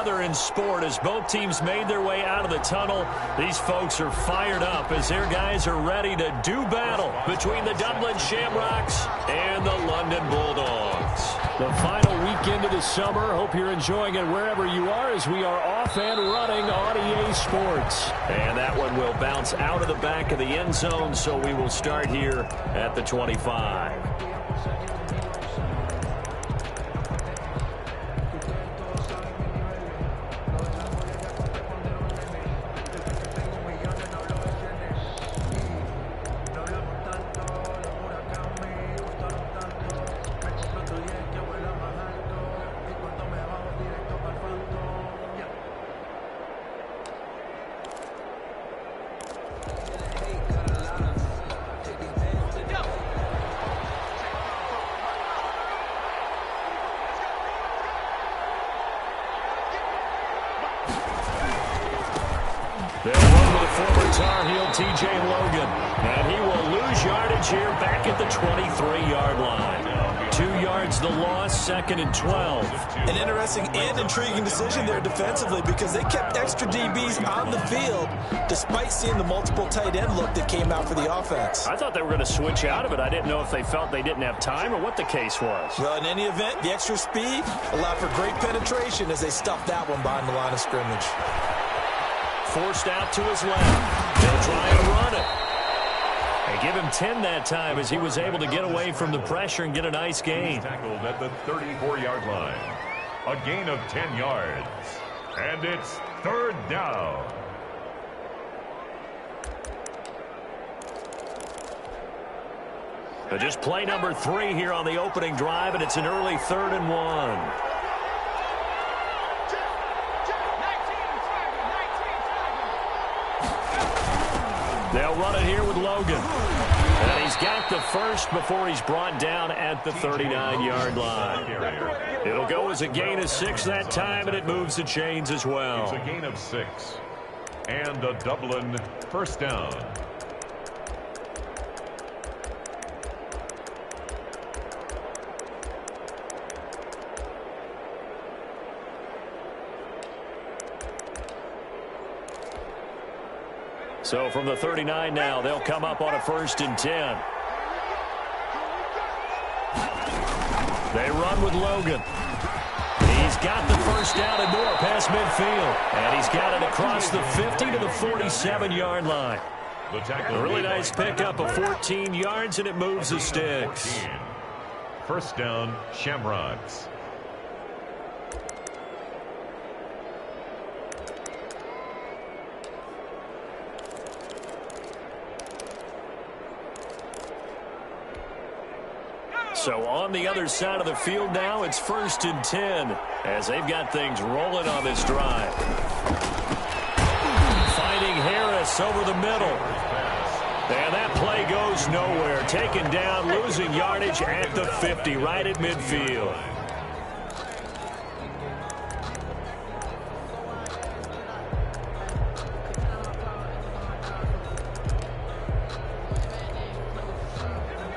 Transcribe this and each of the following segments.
together in sport as both teams made their way out of the tunnel. These folks are fired up as their guys are ready to do battle between the Dublin Shamrocks and the London Bulldogs. The final weekend of the summer. Hope you're enjoying it wherever you are as we are off and running on EA Sports. And that one will bounce out of the back of the end zone, so we will start here at the 25. They'll run with a former Tar Heel, T.J. Logan. And he will lose yardage here back at the 23-yard line. 2 yards the loss, 2nd and 12. An interesting and intriguing decision there defensively because they kept extra DBs on the field despite seeing the multiple tight end look that came out for the offense. I thought they were going to switch out of it. I didn't know if they felt they didn't have time or what the case was. Well, in any event, the extra speed allowed for great penetration as they stuffed that one behind the line of scrimmage. Forced out to his left. They'll try and run it. They give him 10 that time as he was able to get away from the pressure and get a nice gain. Tackled at the 34-yard line. A gain of 10 yards. And it's 3rd down. But just play number 3 here on the opening drive, and it's an early 3rd and 1. They'll run it here with Logan. And he's got the first before he's brought down at the 39-yard line. It'll go as a gain of 6 that time, and it moves the chains as well. It's a gain of 6. And a Dublin first down. So from the 39 now, they'll come up on a 1st and 10. They run with Logan. He's got the first down and more past midfield. And he's got it across the 50 to the 47-yard line. A really nice pickup of 14 yards, and it moves the sticks. First down, Shamrocks. So on the other side of the field now, it's 1st and 10 as they've got things rolling on this drive. Finding Harris over the middle. And that play goes nowhere. Taken down, losing yardage at the 50, right at midfield.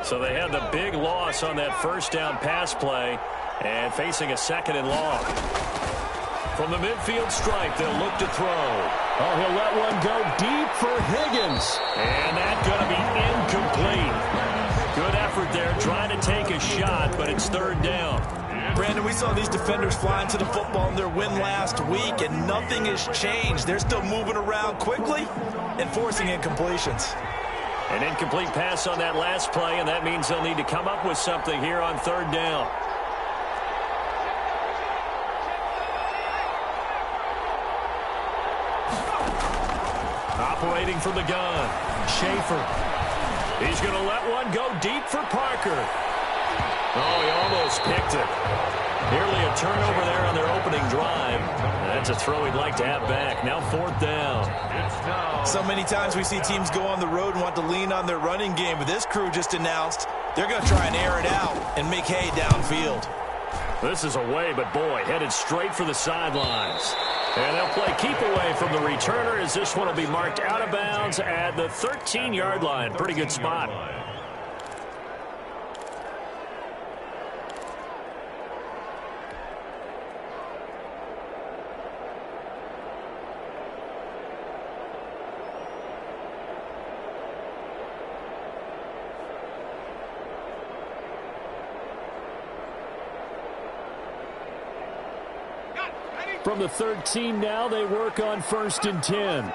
So they had the big loss on that first down pass play and facing a 2nd and long. From the midfield stripe, they'll look to throw. Oh, he'll let one go deep for Higgins. And that's going to be incomplete. Good effort there trying to take a shot, but it's 3rd down. Brandon, we saw these defenders flying to the football in their win last week, and nothing has changed. They're still moving around quickly and forcing incompletions. An incomplete pass on that last play, and that means they'll need to come up with something here on 3rd down. Operating from the gun, Schaefer. He's going to let one go deep for Parker. Oh, he almost picked it. Nearly a turnover there on their opening drive. That's a throw he'd like to have back. Now 4th down. So many times we see teams go on the road and want to lean on their running game, but this crew just announced they're going to try and air it out and make hay downfield. This is away, but boy, headed straight for the sidelines. And they'll play keep away from the returner as this one will be marked out of bounds at the 13-yard line. Pretty good spot. From the 13 now, they work on 1st and 10.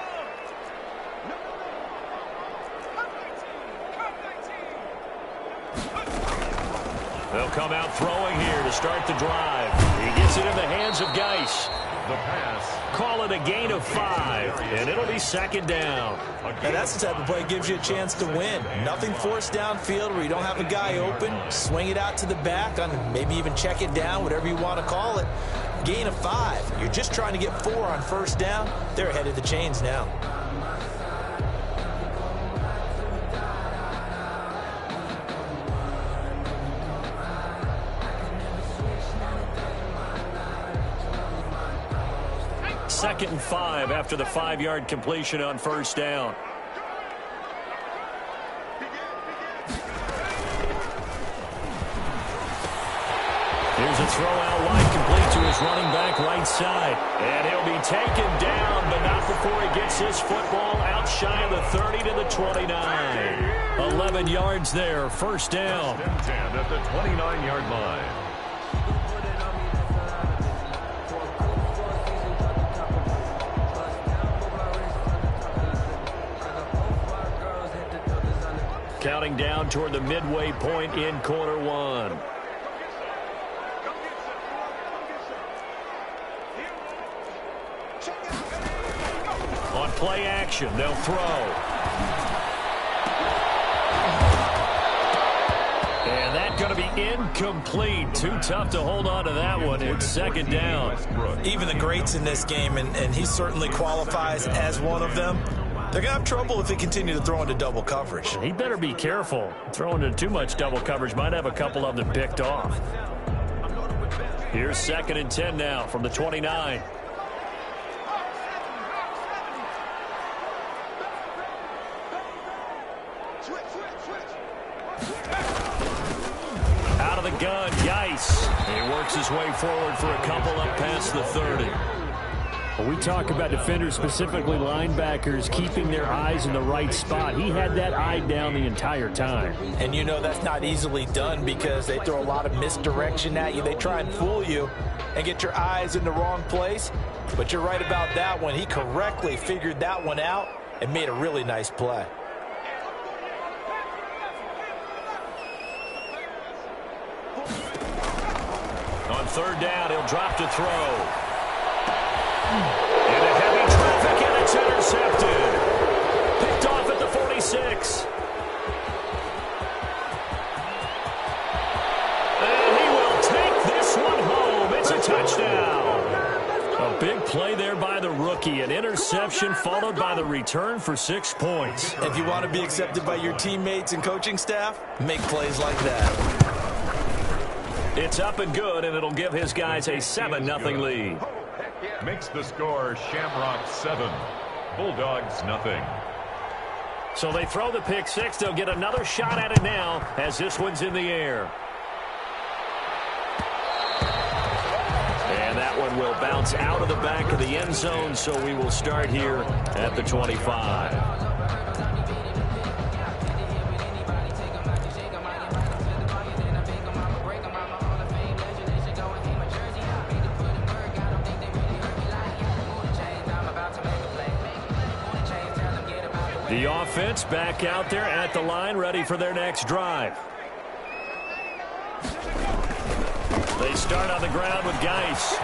They'll come out throwing here to start the drive. He gets it in the hands of Geis. The pass. Call it a gain of 5, and it'll be 2nd down. Now that's the type of play that gives you a chance to win. Nothing forced downfield where you don't have a guy open. Swing it out to the back, on maybe even check it down, whatever you want to call it. Gain of 5. You're just trying to get 4 on 1st down. They're ahead of the chains now. Second and 5 after the 5-yard completion on 1st down. Here's a throw out wide, complete to his running back right side. And he'll be taken down, but not before he gets his football out shy of the 30 to the 29. 11 yards there, 1st down. 10 at the 29-yard line. Counting down toward the midway point in quarter 1. On play action, they'll throw. And that's going to be incomplete. Too tough to hold on to that one. It's 2nd down. Even the greats in this game, and he certainly qualifies as one of them, they're going to have trouble if they continue to throw into double coverage. He better be careful. Throwing into too much double coverage might have a couple of them picked off. Here's 2nd and 10 now from the 29. Out of the gun, Geis. He works his way forward for a couple up past the 30. We talk about defenders, specifically linebackers, keeping their eyes in the right spot. He had that eye down the entire time. And you know that's not easily done because they throw a lot of misdirection at you. They try and fool you and get your eyes in the wrong place. But you're right about that one. He correctly figured that one out and made a really nice play. On 3rd down, he'll drop to throw. Into heavy traffic, and it's intercepted. Picked off at the 46. And he will take this one home. It's a touchdown. A big play there by the rookie. An interception followed by the return for 6 points. If you want to be accepted by your teammates and coaching staff, make plays like that. It's up and good, and it'll give his guys a 7-0 lead. Makes the score Shamrock 7, Bulldogs nothing. So they throw the pick 6. They'll get another shot at it now as this one's in the air. And that one will bounce out of the back of the end zone, so we will start here at the 25. The offense back out there at the line, ready for their next drive. They start on the ground with Geis.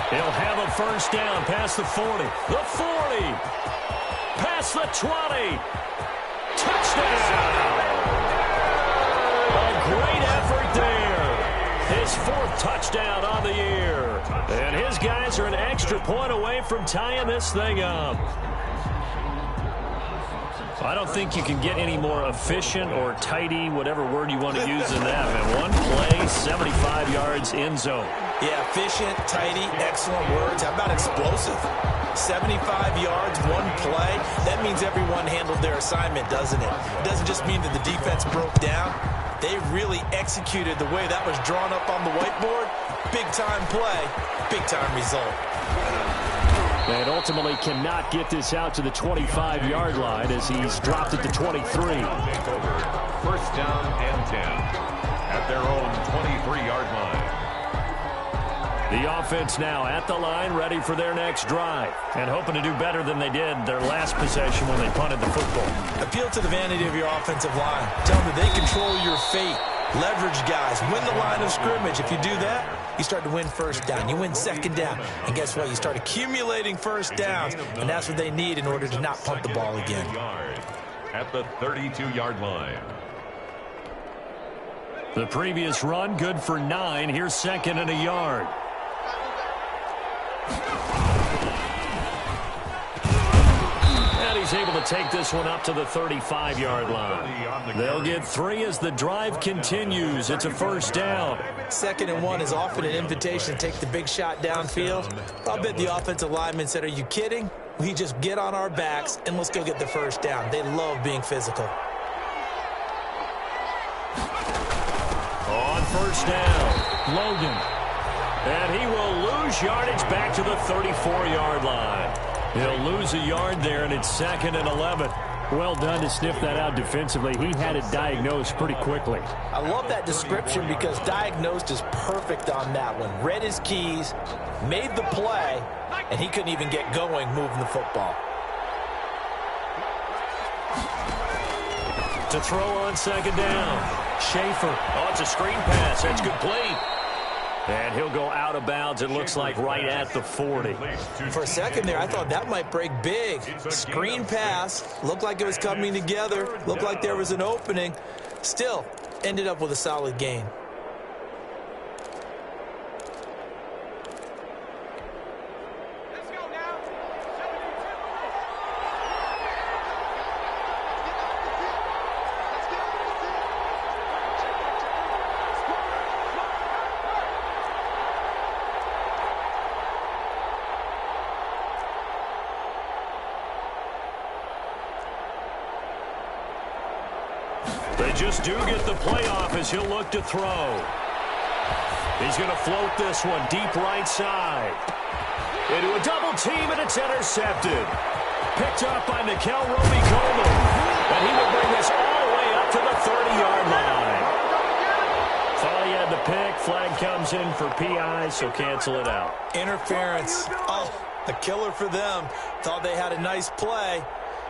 He'll have a 1st down past the 40. The 40. Past the 20. Touchdown. A great effort there. His 4th touchdown on the year. And his guys are an extra point away from tying this thing up. I don't think you can get any more efficient or tidy, whatever word you want to use in that. Man, one play, 75 yards, end zone. Yeah, efficient, tidy, excellent words. How about explosive? 75 yards, one play. That means everyone handled their assignment, doesn't it? It doesn't just mean that the defense broke down. They really executed the way that was drawn up on the whiteboard. Big-time play, big-time result. And ultimately cannot get this out to the 25-yard line as he's dropped it to 23. 1st down and 10 at their own 23-yard line. The offense now at the line, ready for their next drive, and hoping to do better than they did their last possession when they punted the football. Appeal to the vanity of your offensive line. Tell them that they control your fate. Leverage guys. Win the line of scrimmage. If you do that, you start to win first down. You win second down. And guess what? You start accumulating first downs, and that's what they need in order to not punt the ball again. At the 32-yard line. The previous run, good for 9. Here's second and a yard. And he's able to take this one up to the 35-yard line. They'll get 3 as the drive continues. It's a first down. 2nd and 1 is often an invitation to take the big shot downfield. I'll bet the offensive lineman said, are you kidding? We just get on our backs and let's go get the first down. They love being physical. On first down, Logan. And he will lose yardage back to the 34-yard line. He'll lose a yard there, and it's 2nd and 11. Well done to sniff that out defensively. He had it diagnosed pretty quickly. I love that description because diagnosed is perfect on that one. Read his keys, made the play, and he couldn't even get going moving the football. To throw on second down. Schaefer. Oh, it's a screen pass. That's complete. And he'll go out of bounds, it looks like, right at the 40. For a second there, I thought that might break big. Screen pass. Looked like it was coming together. Looked like there was an opening. Still, ended up with a solid gain. They just do get the playoff as he'll look to throw. He's going to float this one deep right side. Into a double team, and it's intercepted. Picked up by Nikel Roby-Coleman. And he will bring this all the way up to the 30-yard line. Thought he had the pick. Flag comes in for PI, so cancel it out. Interference. Oh, a killer for them. Thought they had a nice play.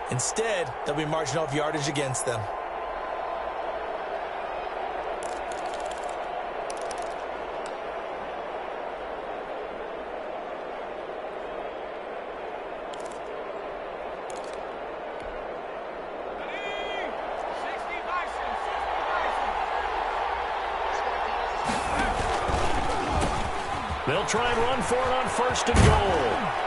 Instead, they'll be marching off yardage against them. They'll try and run for it on first and goal.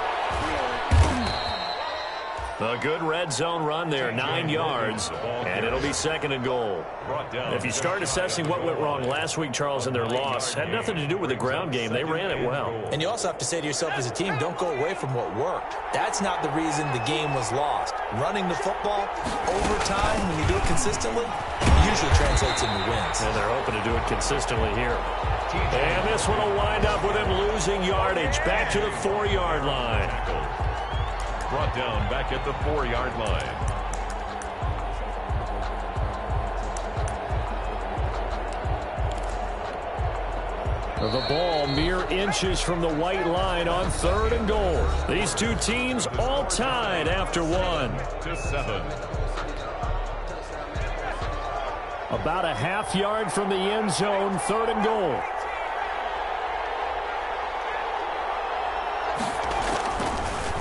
A good red zone run there, 9 yards, and it'll be 2nd and goal. If you start assessing what went wrong last week, Charles, in their loss, had nothing to do with the ground game. They ran it well. And you also have to say to yourself as a team, don't go away from what worked. That's not the reason the game was lost. Running the football over time, when you do it consistently, usually translates into wins. And they're hoping to do it consistently here. And this one will wind up with him losing yardage back to the 4-yard line. Brought down back at the 4-yard line. The ball mere inches from the white line on 3rd and goal. These two teams all tied after 1. To 7. About a half yard from the end zone, 3rd and goal.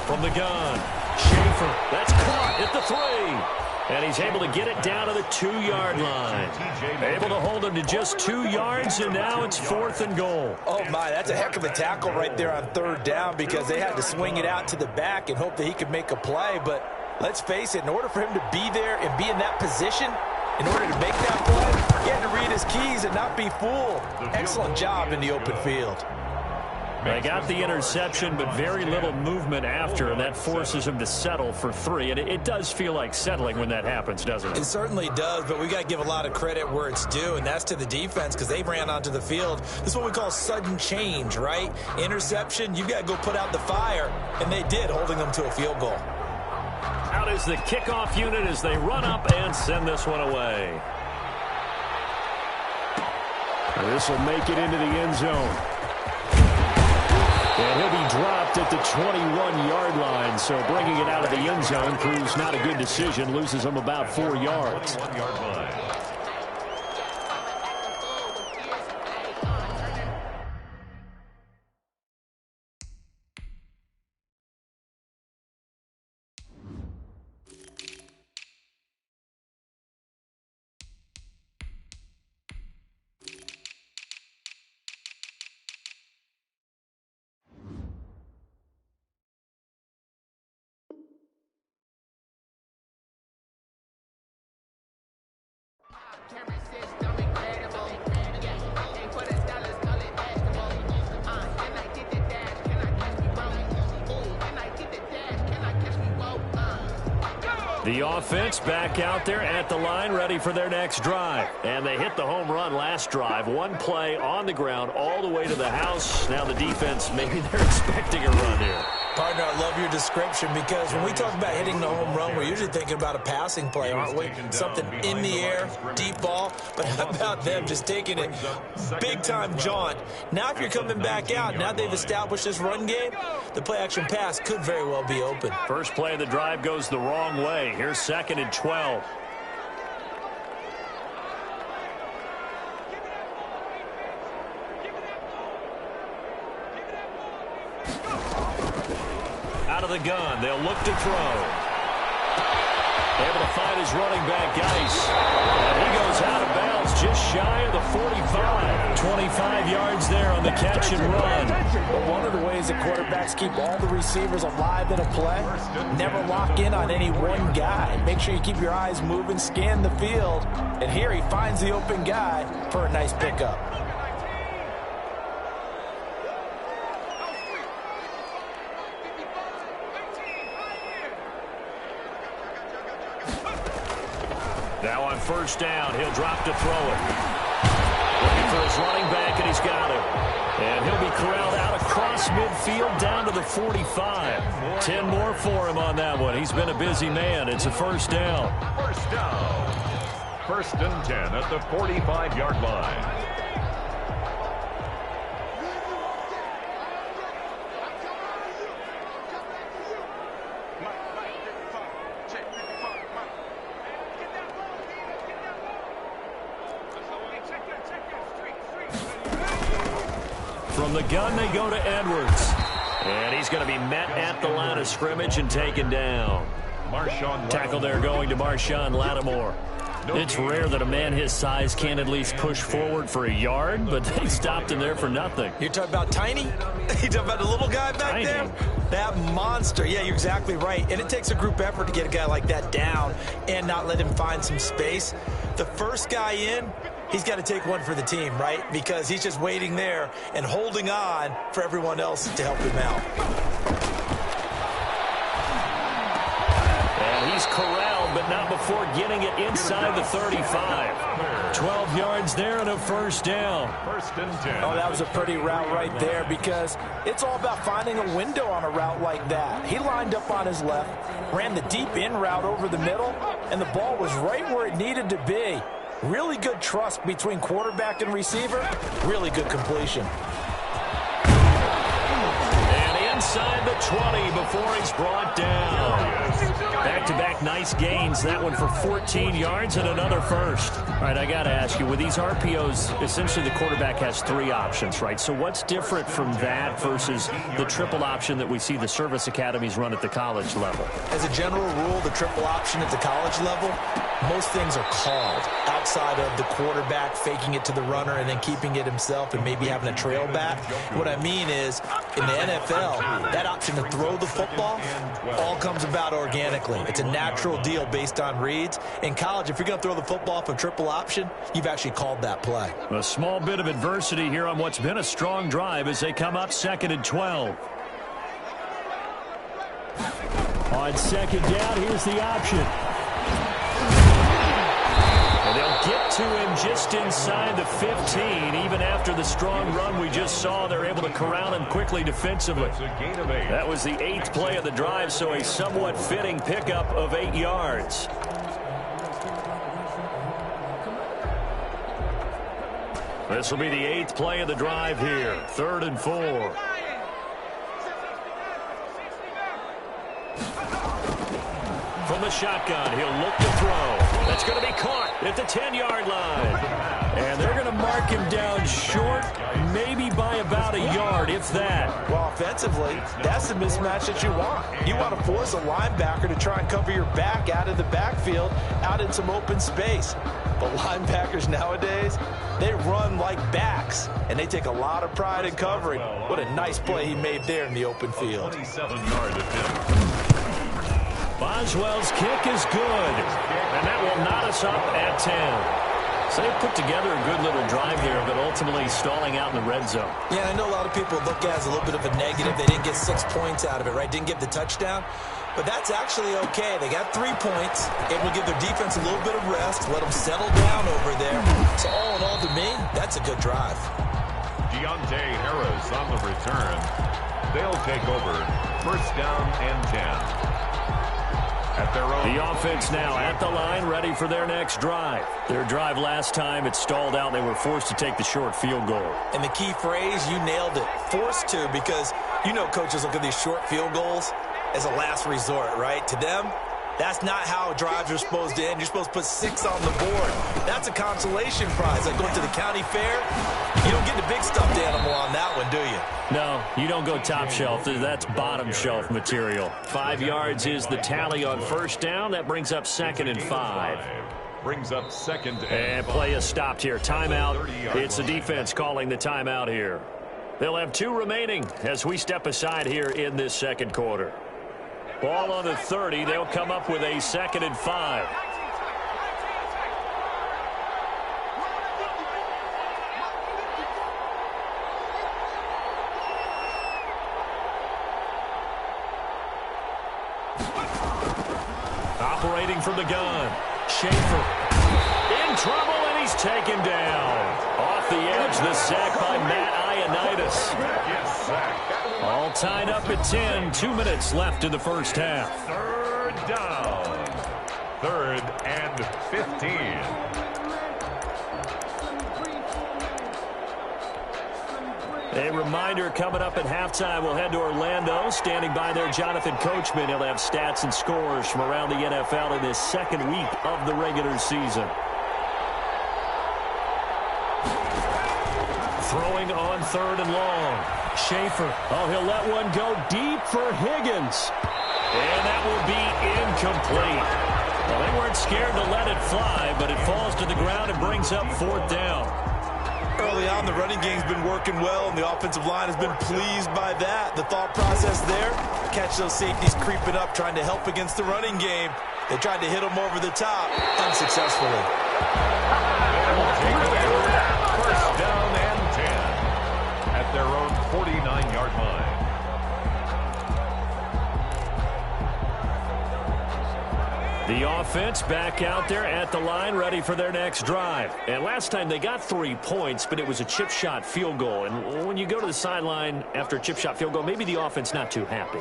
From the gun, Schaefer, that's caught at the 3. And he's able to get it down to the 2-yard line. Able to hold him to just 2 yards, and now it's 4th and goal. Oh, my, that's a heck of a tackle right there on 3rd down because they had to swing it out to the back and hope that he could make a play. But let's face it, in order for him to be there and be in that position, in order to make that play, he had to read his keys and not be fooled. Excellent job in the open field. They got the interception, but very little movement after, and that forces him to settle for 3. And it does feel like settling when that happens, doesn't it? It certainly does, but we got to give a lot of credit where it's due, and that's to the defense because they ran onto the field. This is what we call sudden change, right? Interception, you got to go put out the fire, and they did, holding them to a field goal. Out is the kickoff unit as they run up and send this one away. This will make it into the end zone. And he'll be dropped at the 21-yard line. So bringing it out of the end zone proves not a good decision. Loses him about 4 yards. 21-yard line. The offense back out there at the line, ready for their next drive. And they hit the home run last drive. One play on the ground all the way to the house. Now the defense, maybe they're expecting a run here. Partner, I love your description, because when we talk about hitting the home run, we're usually thinking about a passing play, aren't we? Something in the air, deep ball. But how about them just taking it big-time jaunt? Now if you're coming back out, now they've established this run game, the play-action pass could very well be open. First play of the drive goes the wrong way. Here's 2nd and 12. Out of the gun, they'll look to throw. Able to find his running back, Geis. And he goes out of bounds just shy of the 45. 25 yards there on the catch and run. But one of the ways that quarterbacks keep all the receivers alive in a play, never lock in on any one guy. Make sure you keep your eyes moving, scan the field. And here he finds the open guy for a nice pickup. Now on first down, he'll drop to throw it. Looking for his running back, and he's got it. And he'll be corralled out across midfield down to the 45. 10 more for him on that one. He's been a busy man. It's a first down. First down. 1st and 10 at the 45-yard line. From the gun, they go to Edwards. And he's going to be met at the line of scrimmage and taken down. Tackle there going to Marshawn Lattimore. It's rare that a man his size can't at least push forward for a yard, but they stopped him there for nothing. You're talking about Tiny? You're talking about the little guy back there? That monster. Yeah, you're exactly right. And it takes a group effort to get a guy like that down and not let him find some space. The first guy in, he's got to take one for the team, right? Because he's just waiting there and holding on for everyone else to help him out. And he's corralled, but not before getting it inside the 35. 12 yards there and a first down. 1st and 10. Oh, that was a pretty route right there, because it's all about finding a window on a route like that. He lined up on his left, ran the deep in route over the middle, and the ball was right where it needed to be. Really good trust between quarterback and receiver. Really good completion. And inside the 20 before he's brought down. Back-to-back nice gains. That one for 14 yards and another first. All right, I got to ask you, with these RPOs, essentially the quarterback has 3 options, right? So what's different from that versus the triple option that we see the service academies run at the college level? As a general rule, the triple option at the college level, most things are called outside of the quarterback faking it to the runner and then keeping it himself and maybe having a trail back. What I mean is, in the NFL, that option to throw the football all comes about organically. It's a natural deal based on reads. In college, if you're going to throw the football off a triple option, you've actually called that play. A small bit of adversity here on what's been a strong drive as they come up 2nd and 12. On 2nd down, here's the option. And they'll get to him just inside the 15. Even after the strong run we just saw, they're able to corral him quickly defensively. That was the 8th play of the drive, so a somewhat fitting pickup of 8 yards. This will be the 8th play of the drive here. 3rd and 4. From the shotgun, he'll look to throw. That's going to be caught at the 10-yard line. And they're going to mark him down short, maybe by about a yard, if that. Well, offensively, that's the mismatch that you want. You want to force a linebacker to try and cover your back out of the backfield, out in some open space. But linebackers nowadays, they run like backs, and they take a lot of pride in covering. What a nice play he made there in the open field. 27-yard attempt. Boswell's kick is good, and that will knot us up at 10. So they put together a good little drive there, but ultimately stalling out in the red zone. Yeah, I know a lot of people look at it as a little bit of a negative. They didn't get 6 points out of it, right? Didn't get the touchdown. But that's actually okay. They got 3 points. Able to give their defense a little bit of rest, let them settle down over there. So all in all, to me, that's a good drive. Deontay Harris on the return. They'll take over. First down and 10. At their own. The offense now at the line, ready for their next drive. Their drive last time, it stalled out. They were forced to take the short field goal. And the key phrase, you nailed it, forced to, because you know coaches look at these short field goals as a last resort, right? To them, that's not how drives are supposed to end. You're supposed to put 6 on the board. That's a consolation prize. Like going to the county fair, you don't get the big stuffed animal on that one, do you? No, you don't go top shelf. That's bottom shelf material. 5 yards is the tally on first down. That brings up 2nd and 5. Brings up 2nd and play is stopped here. Timeout. It's the defense calling the timeout here. They'll have 2 remaining as we step aside here in this second quarter. Ball on the 30. They'll come up with a 2nd and 5. Operating from the gun. Schaefer in trouble, and he's taken down. Off the edge, the sack by Matt Ioannidis. Yes, sack. All tied up at 10. 2 minutes left in the first half. Third down. 3rd and 15. A reminder coming up at halftime. We'll head to Orlando. Standing by there, Jonathan Coachman. He'll have stats and scores from around the NFL in this second week of the regular season. Throwing on 3rd and long. Schaefer. Oh, he'll let one go deep for Higgins. And that will be incomplete. Well, they weren't scared to let it fly, but it falls to the ground and brings up 4th down. Early on, the running game's been working well, and the offensive line has been pleased by that. The thought process there, catch those safeties creeping up, trying to help against the running game. They tried to hit them over the top, unsuccessfully. First down and 10 at their own 49-yard line. The offense back out there at the line, ready for their next drive. And last time they got 3 points, but it was a chip shot field goal. And when you go to the sideline after a chip shot field goal, maybe the offense not too happy.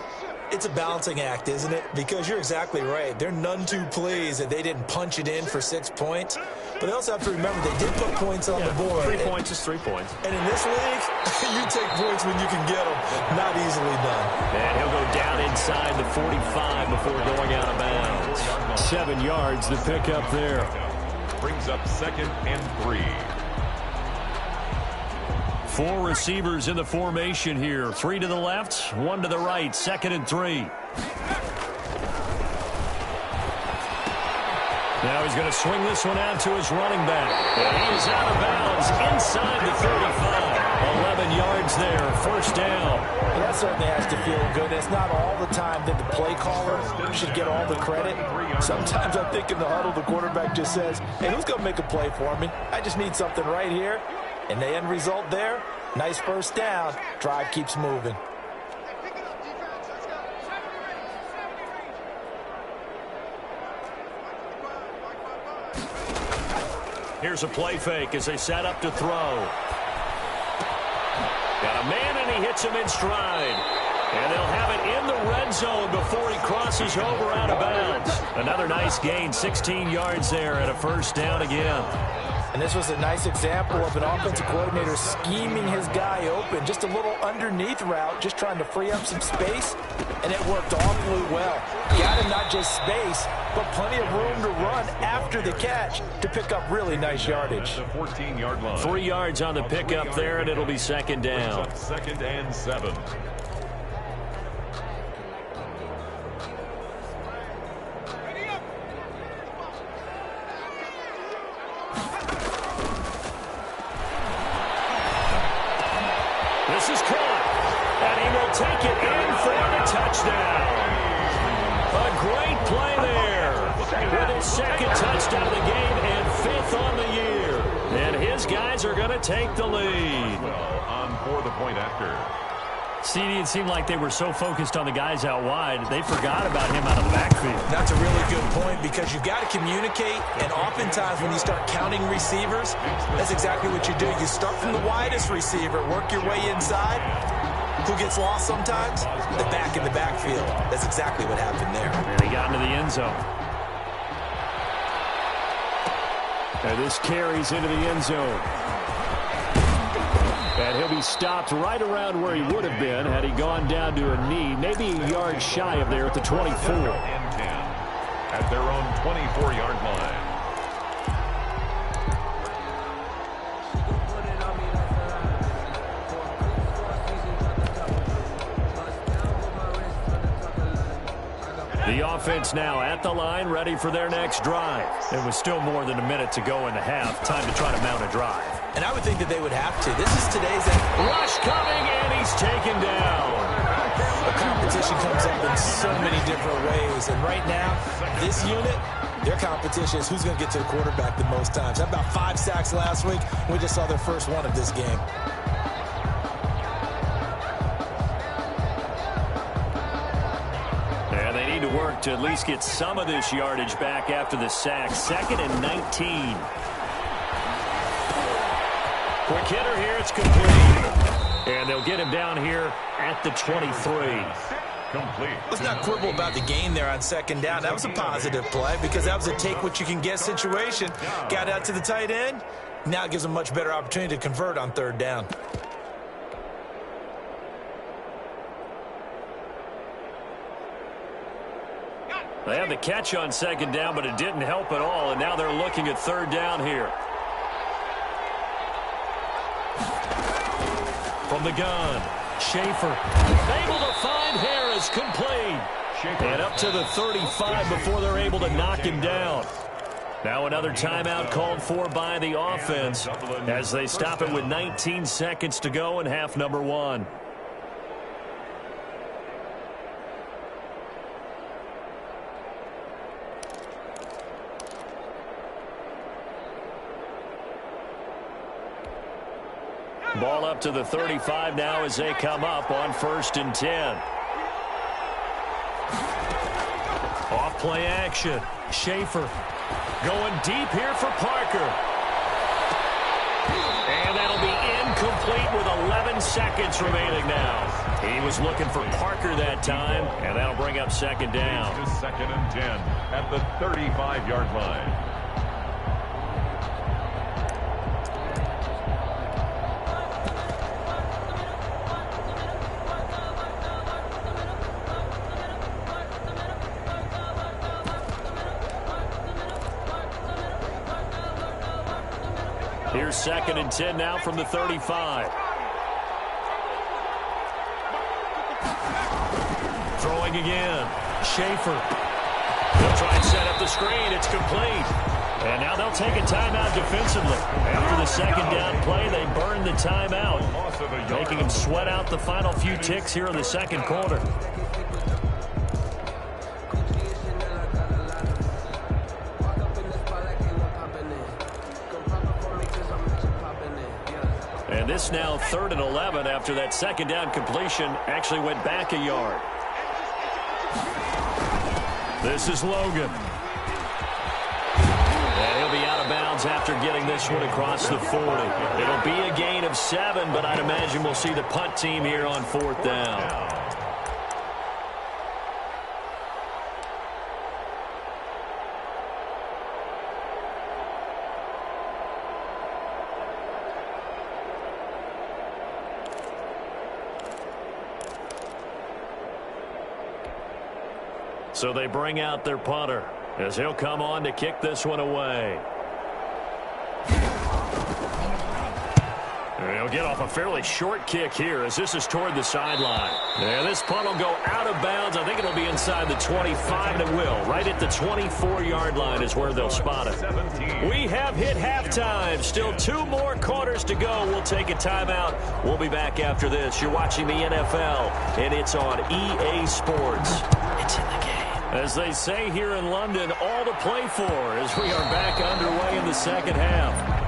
It's a balancing act, isn't it? Because you're exactly right. They're none too pleased that they didn't punch it in for 6 points. But they also have to remember they did put points on the board. 3 points is 3 points. And in this league, you take points when you can get them. Not easily done. And he'll go down inside the 45 before going out of bounds. 7 yards to pick up there. Brings up 2nd and 3. 4 receivers in the formation here. 3 to the left, 1 to the right. 2nd and 3. Now he's going to swing this one out to his running back. And he is out of bounds inside the 35. 11 yards there. First down. Well, that certainly has to feel good. It's not all the time that the play caller should get all the credit. Sometimes I think in the huddle, the quarterback just says, hey, who's going to make a play for me? I just need something right here. And the end result there, nice first down. Drive keeps moving. Here's a play fake as they set up to throw. Got a man, and he hits him in stride. And they'll have it in the red zone before he crosses over out of bounds. Another nice gain, 16 yards there, and a first down again. And this was a nice example of an offensive coordinator scheming his guy open. Just a little underneath route, just trying to free up some space, and it worked awfully well. Got him not just space, but plenty of room to run after the catch to pick up really nice yardage. The 14-yard line. 3 yards on the pickup there, and it'll be second down. 2nd and 7. This is caught, and he will take it in for the touchdown. A great play there. With his second touchdown of the game and 5th on the year. And his guys are going to take the lead. Well, on for the point after. CD, it seemed like they were so focused on the guys out wide, they forgot about him out of the backfield. That's a really good point because you've got to communicate, and oftentimes when you start counting receivers, that's exactly what you do. You start from the widest receiver, work your way inside. Who gets lost sometimes? The back in the backfield. That's exactly what happened there. And he got into the end zone. And this carries into the end zone. And he'll be stopped right around where he would have been had he gone down to a knee, maybe a yard shy of there at the 24. And 10 at their own 24-yard line. The offense now at the line, ready for their next drive. It was still more than a minute to go in the half. Time to try to mount a drive. And I would think that they would have to. This is today's rush coming, and he's taken down. The competition comes up in so many different ways. And right now, this unit, their competition is who's going to get to the quarterback the most times. How about 5 sacks last week? We just saw their first one of this game. And they need to work to at least get some of this yardage back after the sack. 2nd and 19. Quick hitter here, it's complete. And they'll get him down here at the 23. Complete. Let's not quibble about the gain there on 2nd down. That was a positive play because that was a take-what-you-can-get situation. Got out to the tight end. Now it gives them a much better opportunity to convert on 3rd down. They had the catch on 2nd down, but it didn't help at all, and now they're looking at 3rd down here. From the gun, Schaefer able to find Harris, complete. And up to the 35 before they're able to knock him down. Now another timeout called for by the offense as they stop it with 19 seconds to go in half number 1. Ball up to the 35 now as they come up on 1st and 10. Off play action. Schaefer going deep here for Parker. And that'll be incomplete with 11 seconds remaining now. He was looking for Parker that time, and that'll bring up 2nd down. To 2nd and 10 at the 35-yard line. Here's 2nd and 10 now from the 35. Throwing again. Schaefer. They'll try and set up the screen. It's complete. And now they'll take a timeout defensively. After the 2nd down play, they burn the timeout, making them sweat out the final few ticks here in the 2nd quarter. And this now 3rd and 11 after that 2nd down completion actually went back a yard. This is Logan. And he'll be out of bounds after getting this one across the 40. It'll be a gain of 7, but I'd imagine we'll see the punt team here on 4th down. So they bring out their punter as he'll come on to kick this one away. And he'll get off a fairly short kick here as this is toward the sideline. And this punt will go out of bounds. I think it'll be inside the 25, and it will. Right at the 24-yard line is where they'll spot it. We have hit halftime. Still 2 more quarters to go. We'll take a timeout. We'll be back after this. You're watching the NFL, and it's on EA Sports. It's in the game. As they say here in London, all to play for as we are back underway in the second half.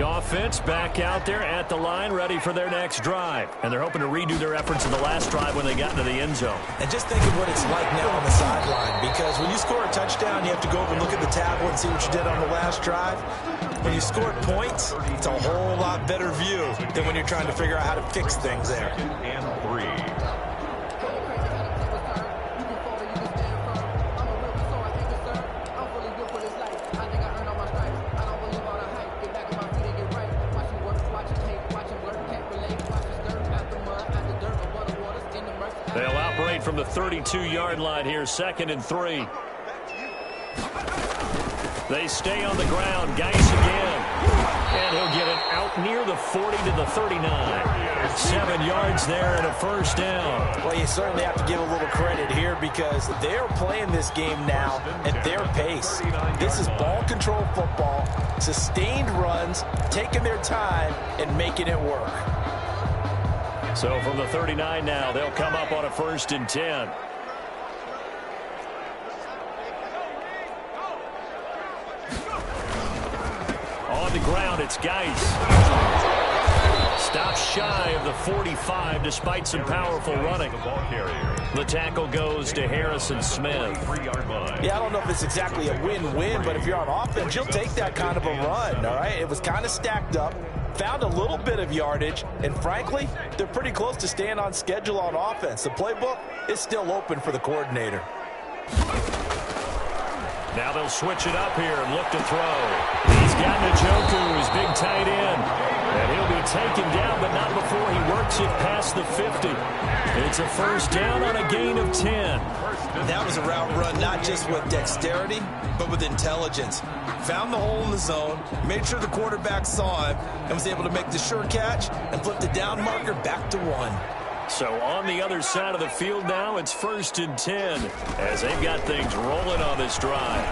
Offense back out there at the line, ready for their next drive. And they're hoping to redo their efforts in the last drive when they got into the end zone. And just think of what it's like now on the sideline, because when you score a touchdown, you have to go over and look at the tablet and see what you did on the last drive. When you score points, it's a whole lot better view than when you're trying to figure out how to fix things there. And 3. They'll operate from the 32-yard line here, 2nd and 3. They stay on the ground. Geis again. And he'll get it out near the 40 to the 39. 7 yards there and a first down. Well, you certainly have to give a little credit here because they're playing this game now at their pace. This is ball control football, sustained runs, taking their time and making it work. So from the 39 now, they'll come up on a 1st and 10. On the ground, it's Geis. Stops shy of the 45 despite some powerful running. The tackle goes to Harrison Smith. Yeah, I don't know if it's exactly a win-win, but if you're on offense, you'll take that kind of a run, all right? It was kind of stacked up. Found a little bit of yardage, and frankly, they're pretty close to staying on schedule on offense. The playbook is still open for the coordinator. Now they'll switch it up here and look to throw. He's got Njoku, his big tight end. And he'll be taken down, but not before he works it past the 50. It's a first down on a gain of 10. That was a route run not just with dexterity, but with intelligence. Found the hole in the zone, made sure the quarterback saw him, and was able to make the sure catch and flip the down marker back to 1. So on the other side of the field now, it's 1st and 10 as they've got things rolling on this drive.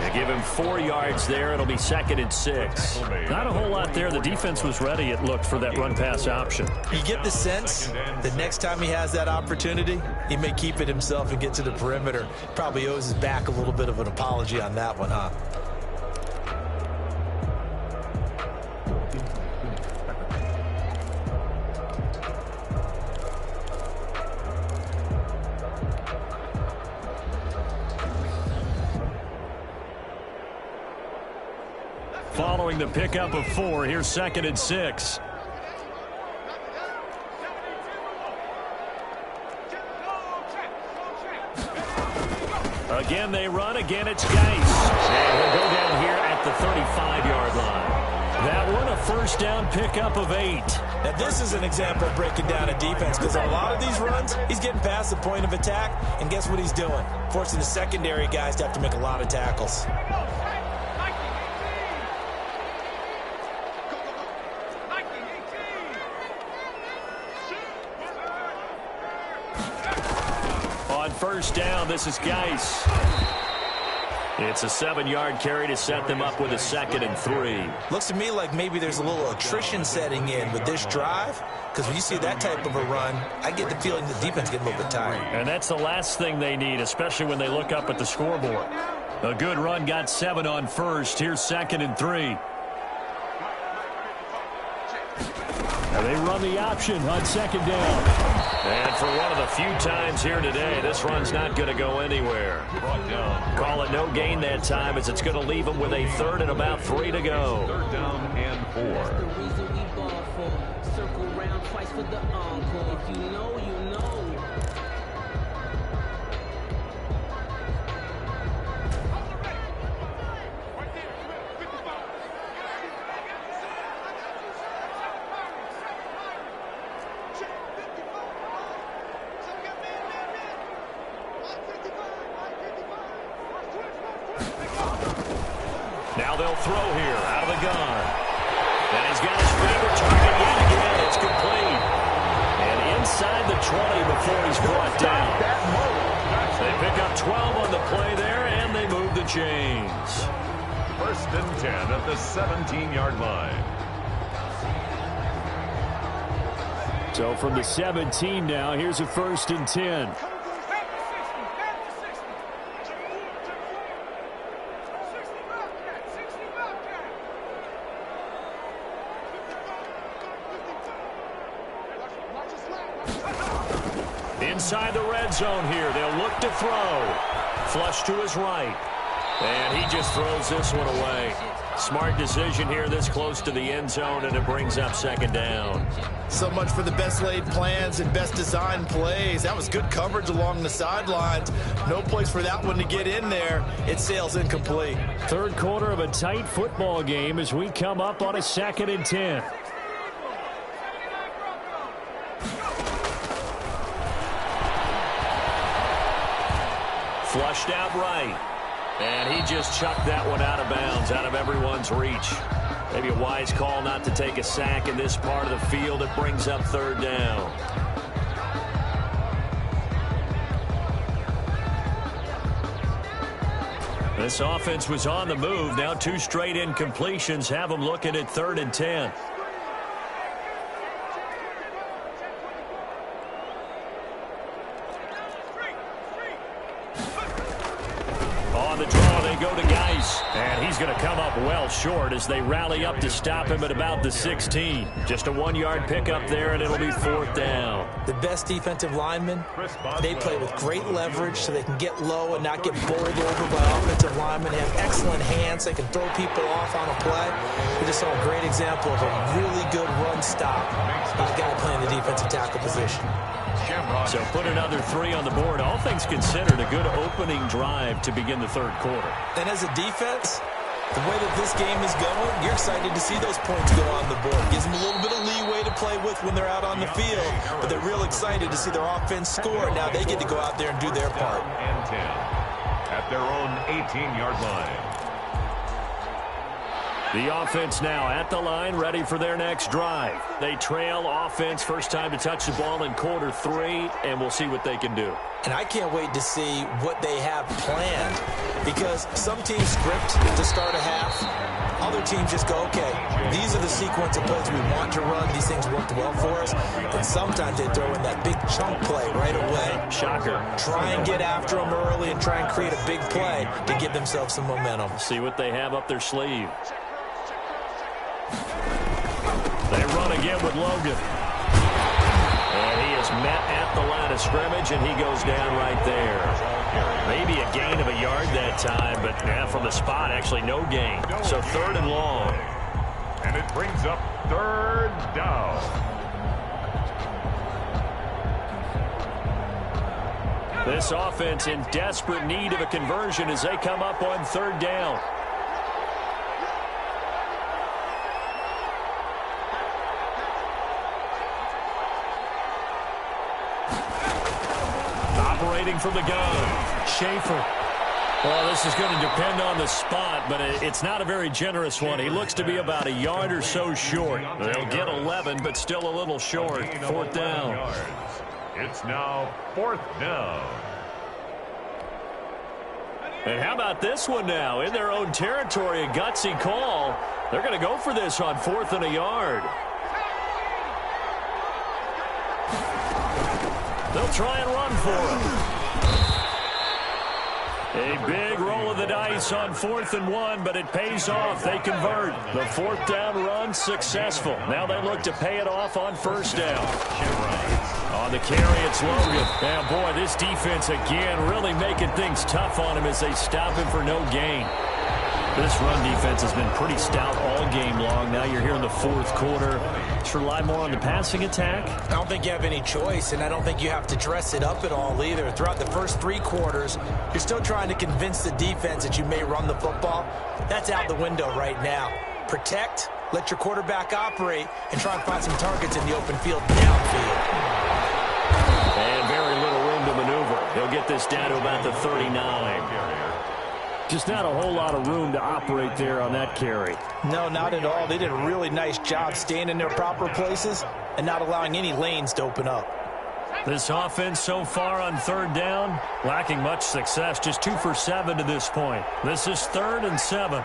They give him 4 yards there. It'll be 2nd and 6. Not a whole lot there. The defense was ready, it looked, for that run-pass option. You get the sense that next time he has that opportunity, he may keep it himself and get to the perimeter. Probably owes his back a little bit of an apology on that one, huh? Following the pickup of 4, here's 2nd and 6. Again, they run. Again, it's Geis. And he'll go down here at the 35-yard line. That one, a first down pickup of 8. Now, this is an example of breaking down a defense because on a lot of these runs, he's getting past the point of attack, and guess what he's doing? Forcing the secondary guys to have to make a lot of tackles. First down, this is Geis. It's a 7-yard carry to set them up with a 2nd and 3. Looks to me like maybe there's a little attrition setting in with this drive, because when you see that type of a run, I get the feeling the defense getting a little bit tired. And that's the last thing they need, especially when they look up at the scoreboard. A good run got 7 on first. Here's 2nd and 3. And they run the option on 2nd down. And for one of the few times here today, this run's not going to go anywhere. Call it no gain that time, as it's going to leave them with a 3rd and about 3 to go. 3rd down and 4. they'll throw here out of the gun. And he's got his favorite target yet again. It's complete. And inside the 20 before he's brought down. They pick up 12 on the play there, and they move the chains. 1st and 10 at the 17-yard line. So from the 17 now, here's a 1st and 10. Inside the red zone here, they'll look to throw. Flush to his right. And he just throws this one away. Smart decision here this close to the end zone, and it brings up 2nd down. So much for the best laid plans and best designed plays. That was good coverage along the sidelines. No place for that one to get in there. It sails incomplete. 3rd quarter of a tight football game as we come up on a 2nd and 10. Flushed out right. And he just chucked that one out of bounds, out of everyone's reach. Maybe a wise call not to take a sack in this part of the field. It brings up 3rd down. This offense was on the move. Now 2 straight incompletions have them looking at 3rd and 10. And he's going to come up well short as they rally up to stop him at about the 16. Just a 1-yard pickup there, and it'll be 4th down. The best defensive linemen, they play with great leverage so they can get low and not get bowled over by offensive linemen. They have excellent hands. They can throw people off on a play. We just saw a great example of a really good run stop by a guy playing the defensive tackle position. So put another 3 on the board. All things considered, a good opening drive to begin the 3rd quarter. And as a defense, the way that this game is going, you're excited to see those points go on the board. Gives them a little bit of leeway to play with when they're out on the field, but they're real excited to see their offense score. Now they get to go out there and do their part. And 10 at their own 18-yard line. The offense now at the line, ready for their next drive. They trail offense, first time to touch the ball in quarter 3, and we'll see what they can do. And I can't wait to see what they have planned, because some teams script to start a half. Other teams just go, okay, these are the sequence of plays we want to run. These things worked well for us. And sometimes they throw in that big chunk play right away. Shocker. Try and get after them early and try and create a big play to give themselves some momentum. See what they have up their sleeve. They run again with Logan. And he is met at the line of scrimmage, and he goes down right there. Maybe a gain of a yard that time, but from the spot, actually no gain. So 3rd and long. And it brings up 3rd down. This offense in desperate need of a conversion as they come up on 3rd down. From the gun, Schaefer. Well, this is going to depend on the spot, but it's not a very generous one. He looks to be about a yard or so short. They'll get 11, but still a little short. 4th down. It's now 4th down. And how about this one now? In their own territory, a gutsy call. They're going to go for this on 4th and a yard. They'll try and run for him. A big roll of the dice on 4th and 1, but it pays off. They convert. The 4th down run successful. Now they look to pay it off on 1st down. On the carry, it's Logan. Now, boy, this defense again really making things tough on him as they stop him for no gain. This run defense has been pretty stout all game long. Now you're here in the 4th quarter. Just rely more on the passing attack. I don't think you have any choice, and I don't think you have to dress it up at all either. Throughout the first 3 quarters, you're still trying to convince the defense that you may run the football. That's out the window right now. Protect, let your quarterback operate, and try and find some targets in the open field downfield. And very little room to maneuver. He'll get this down to about the 39. Just not a whole lot of room to operate there on that carry. No, not at all. They did a really nice job staying in their proper places and not allowing any lanes to open up. This offense so far on third down, lacking much success. Just 2 for 7 to this point. This is 3rd and 7.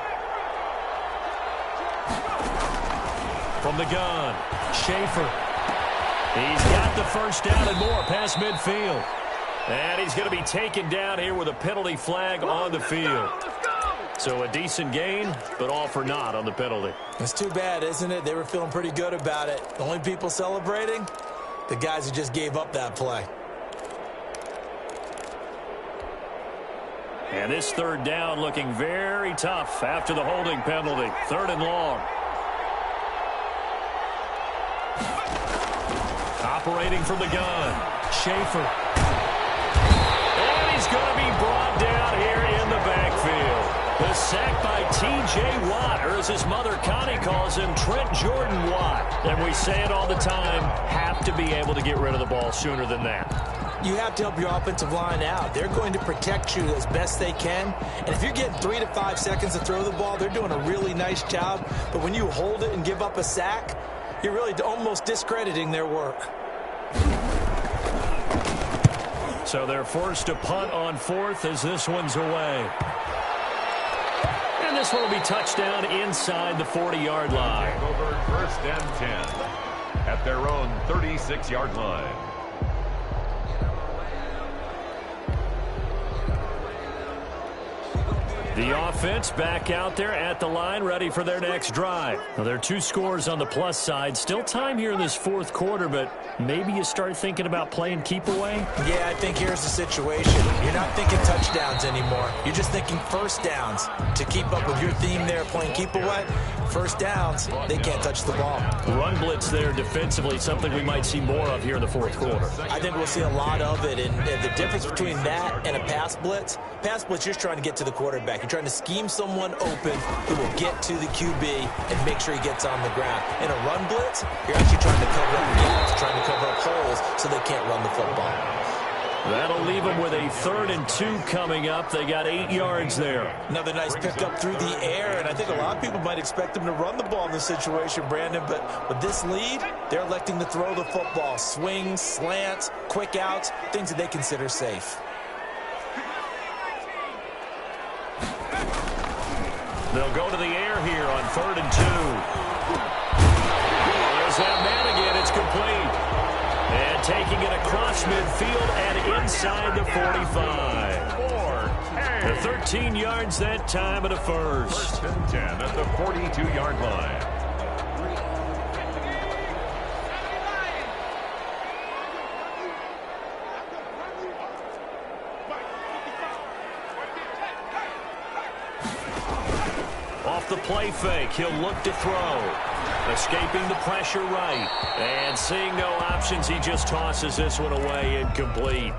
From the gun, Schaefer. He's got the first down and more past midfield. And he's going to be taken down here with a penalty flag on the field. So a decent gain, but all for naught on the penalty. It's too bad, isn't it? They were feeling pretty good about it. The only people celebrating, the guys who just gave up that play. And this third down looking very tough after the holding penalty. 3rd and long. Operating from the gun, Schaefer. And he's going to be brought down here in the backfield. The sack by T.J. Watt, or as his mother Connie calls him, Trent Jordan Watt. And we say it all the time, have to be able to get rid of the ball sooner than that. You have to help your offensive line out. They're going to protect you as best they can. And if you're getting 3 to 5 seconds to throw the ball, they're doing a really nice job. But when you hold it and give up a sack, you're really almost discrediting their work. So they're forced to punt on 4th as this one's away. And this one will be touchdown inside the 40-yard line. Over 1st and 10 at their own 36-yard line. The offense back out there at the line, ready for their next drive. Now, there are 2 scores on the plus side. Still time here in this 4th quarter, but maybe you start thinking about playing keep away? Yeah, I think here's the situation. You're not thinking touchdowns anymore. You're just thinking first downs. To keep up with your theme there, playing keep away, first downs, they can't touch the ball. Run blitz there defensively, something we might see more of here in the 4th quarter. I think we'll see a lot of it, and the difference between that and a pass blitz, you're just trying to get to the quarterback. You're trying to scheme someone open who will get to the QB and make sure he gets on the ground. In a run blitz, you're actually trying to cover up gaps, trying to cover up holes so they can't run the football. That'll leave them with a 3rd and 2 coming up. They got 8 yards there. Another nice pickup through the air, and I think a lot of people might expect them to run the ball in this situation, Brandon, but with this lead, they're electing to throw the football. Swings, slants, quick outs, things that they consider safe. They'll go to the air here on 3rd and 2. There's that man again. It's complete. And taking it across midfield and inside the 45. The 13 yards that time at a first. 1st and 10 at the 42-yard line. Off the play fake, he'll look to throw. Escaping the pressure right. And seeing no options, he just tosses this one away, incomplete.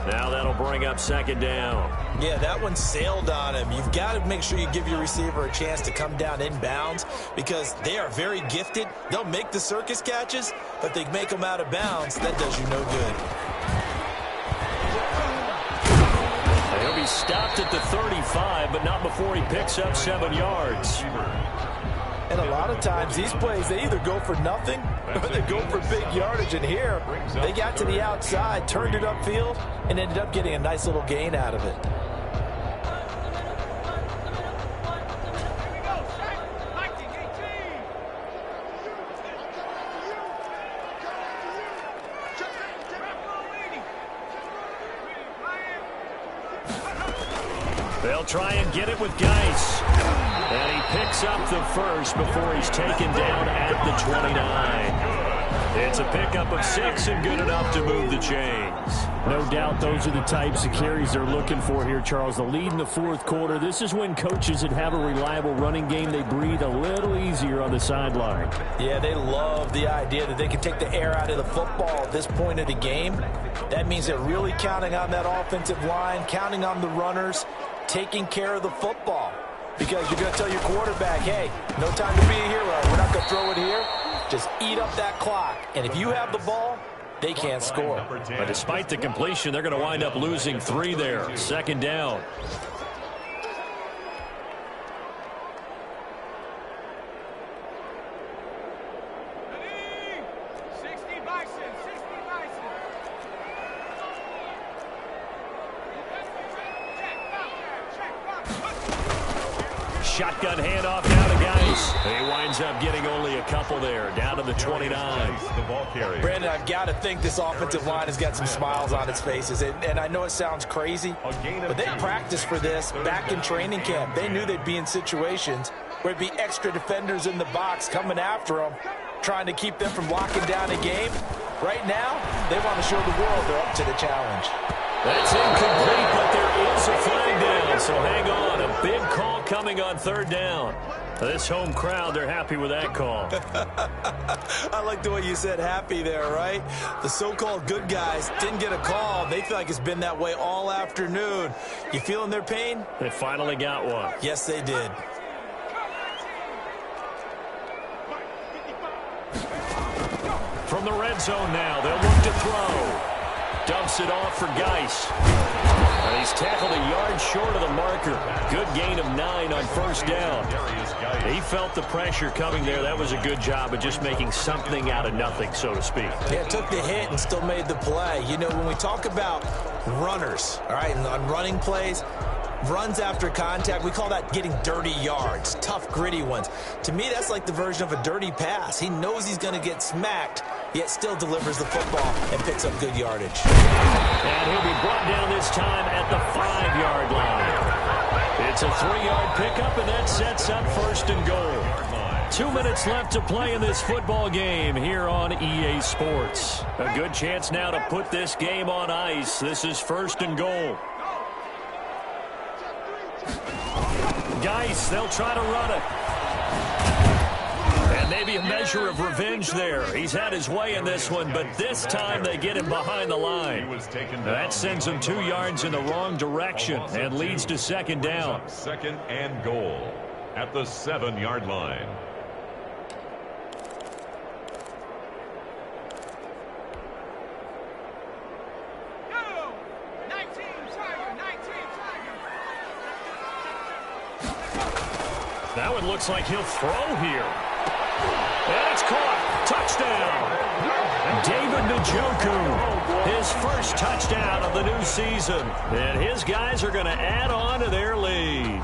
Now that'll bring up 2nd down. Yeah, that one sailed on him. You've got to make sure you give your receiver a chance to come down inbounds because they are very gifted. They'll make the circus catches, but if they make them out of bounds, that does you no good. He'll be stopped at the 35, but not before he picks up 7 yards. And a lot of times these plays, they either go for nothing or they go for big yardage. And here, they got to the outside, turned it upfield, and ended up getting a nice little gain out of it. They'll try and get it with Geis. And he picks up the first before he's taken down at the 29. It's a pickup of 6 and good enough to move the chains. No doubt those are the types of carries they're looking for here, Charles. The lead in the 4th quarter. This is when coaches that have a reliable running game, they breathe a little easier on the sideline. Yeah, they love the idea that they can take the air out of the football at this point of the game. That means they're really counting on that offensive line, counting on the runners, taking care of the football. Because you're going to tell your quarterback, hey, no time to be a hero. We're not going to throw it here. Just eat up that clock. And if you have the ball, they can't score. But despite the completion, they're going to wind up losing 3 there. 2nd down. shotgun handoff now to Geis. He winds up getting only a couple there, down to the 29. The ball carrier. Brandon, I've got to think this offensive line has got some smiles on its faces. And I know it sounds crazy, but they practiced for this back in training camp. They knew they'd be in situations where there'd be extra defenders in the box coming after them, trying to keep them from locking down a game. Right now, they want to show the world they're up to the challenge. That's incomplete, but there is a flag down, so hang on. A big call coming on third down. This home crowd, they're happy with that call. I like the way you said happy there, right? The so-called good guys didn't get a call. They feel like it's been that way all afternoon. You feeling their pain? They finally got one. Yes, they did. From the red zone now, they'll look to throw. Dumps it off for Geis. And he's tackled a yard short of the marker. Good gain of 9 on first down. He felt the pressure coming there. That was a good job of just making something out of nothing, so to speak. Yeah, took the hit and still made the play. You know, when we talk about runners, all right, and on running plays, runs after contact, we call that getting dirty yards, tough, gritty ones. To me, that's like the version of a dirty pass. He knows he's going to get smacked, yet still delivers the football and picks up good yardage. And he'll be brought down this time at the 5-yard line. It's a 3-yard pickup, and that sets up first and goal. 2 minutes left to play in this football game here on EA Sports. A good chance now to put this game on ice. This is first and goal. Geis, they'll try to run it. And maybe a measure of revenge there. He's had his way in this one, but this time they get him behind the line. That sends him 2 yards in the wrong direction and leads to second down. Second and goal at the 7-yard line. Now it looks like he'll throw here. And it's caught. Touchdown. David Njoku, his first touchdown of the new season. And his guys are going to add on to their lead.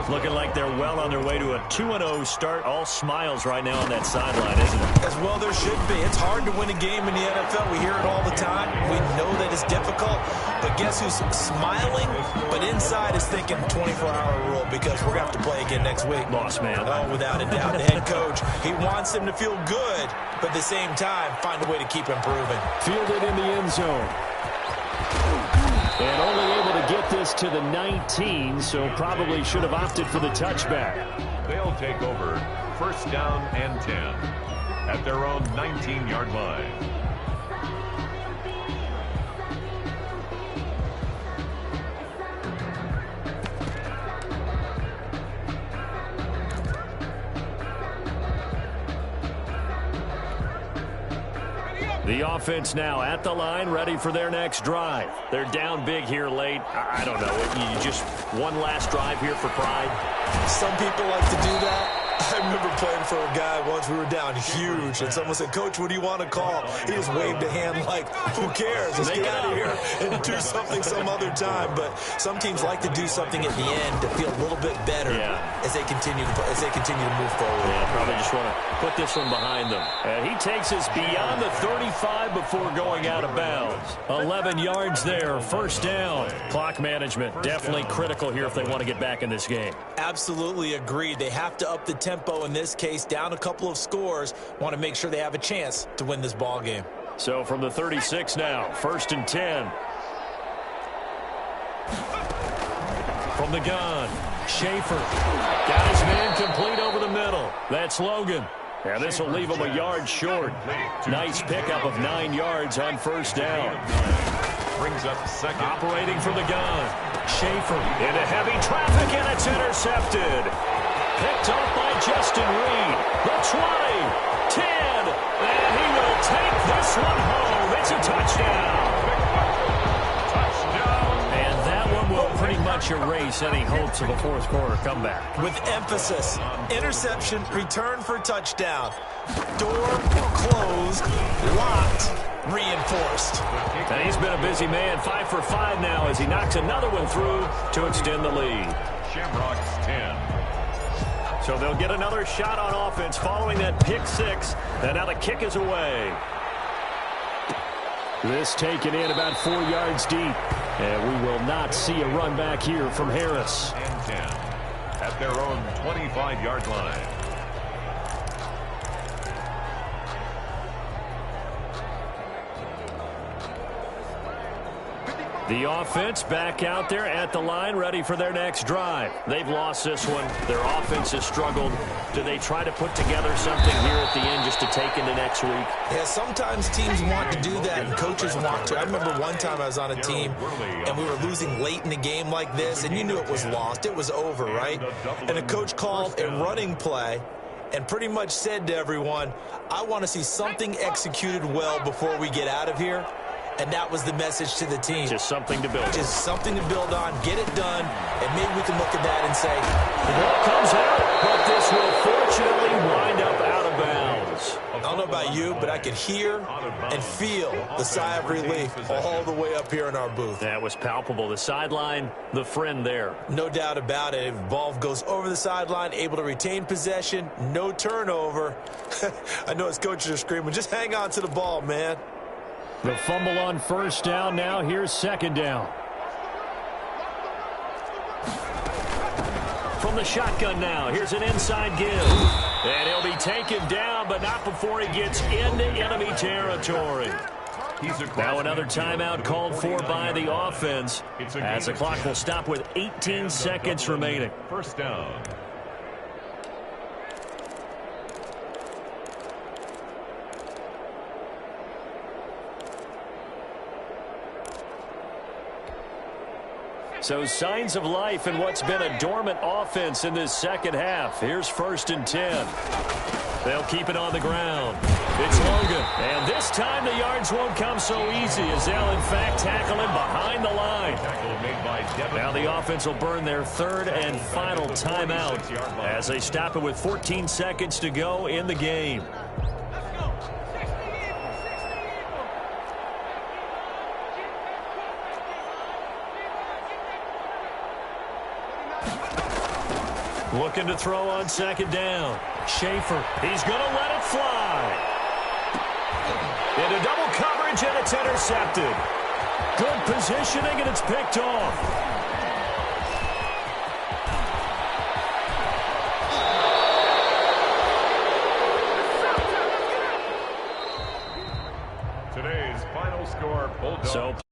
Looking like they're well on their way to a 2-0 start. All smiles right now on that sideline, isn't it? As well there should be. It's hard to win a game in the NFL. We hear it all the time. We know that it's difficult. But guess who's smiling? But inside is thinking 24-hour rule because we're going to have to play again next week. Lost man. Oh, without a doubt. The head coach, he wants them to feel good, but at the same time, find a way to keep improving. Fielded in the end zone. And only able to get this to the 19, so probably should have opted for the touchback. They'll take over first down and 10 at their own 19-yard line. The offense now at the line, ready for their next drive. They're down big here late. I don't know. You just one last drive here for pride. Some people like to do that. I remember playing for a guy once. We were down huge, and someone said, "Coach, what do you want to call?" He just waved a hand like, "Who cares? Let's get out of here and do something some other time." But some teams like to do something at the end to feel a little bit better as they continue to move forward. Yeah, probably just want to put this one behind them. And he takes us beyond the 35 before going out of bounds. 11 yards there, first down. Clock management definitely critical here if they want to get back in this game. Absolutely agreed. They have to up the tempo in this case, down a couple of scores. Want to make sure they have a chance to win this ball game. So from the 36 now, first and 10. From the gun, Schaefer. Got his man complete over the middle. That's Logan. And this will leave him a yard short. Nice pickup of 9 yards on first down. Brings up second. Operating from the gun. Schaefer into heavy traffic, and it's intercepted. Picked off by Justin Reed. The 20, 10, and he will take this one home. It's a touchdown. Touchdown. And that one will pretty much erase any hopes of a fourth quarter comeback. With emphasis, interception, return for touchdown. Door closed, locked, reinforced. And he's been a busy man, 5 for 5 now as he knocks another one through to extend the lead. Shamrocks 10, So they'll get another shot on offense following that pick six. And now the kick is away. This taken in about 4 yards deep. And we will not see a run back here from Harris. And 10 at their own 25-yard line. The offense back out there at the line, ready for their next drive. They've lost this one. Their offense has struggled. Do they try to put together something here at the end just to take into next week? Yeah, sometimes teams want to do that, and coaches want to. I remember one time I was on a team, and we were losing late in the game like this, and you knew it was lost. It was over, right? And the coach called a running play and pretty much said to everyone, I want to see something executed well before we get out of here. And that was the message to the team. Just something to build. Just something to build on, get it done, and maybe we can look at that and say, the ball comes out, but this will fortunately wind up out of bounds. I don't know about you, but I could hear and feel the sigh of relief all the way up here in our booth. That was palpable. The sideline, the friend there. No doubt about it. If the ball goes over the sideline, able to retain possession, no turnover. I know his coaches are screaming, just hang on to the ball, man. The fumble on first down. Now here's second down. From the shotgun now, here's an inside give. And he'll be taken down, but not before he gets into enemy territory. Now another timeout called for by the offense, as the clock will stop with 18 seconds remaining. First down. So signs of life in what's been a dormant offense in this second half. Here's 1st and 10. They'll keep it on the ground. It's Logan. And this time the yards won't come so easy as they'll in fact tackle him behind the line. Now the offense will burn their third and final timeout as they stop it with 14 seconds to go in the game. Looking to throw on second down. Schaefer, he's going to let it fly. Into double coverage, and it's intercepted. Good positioning, and it's picked off. Today's final score, Bulldogs.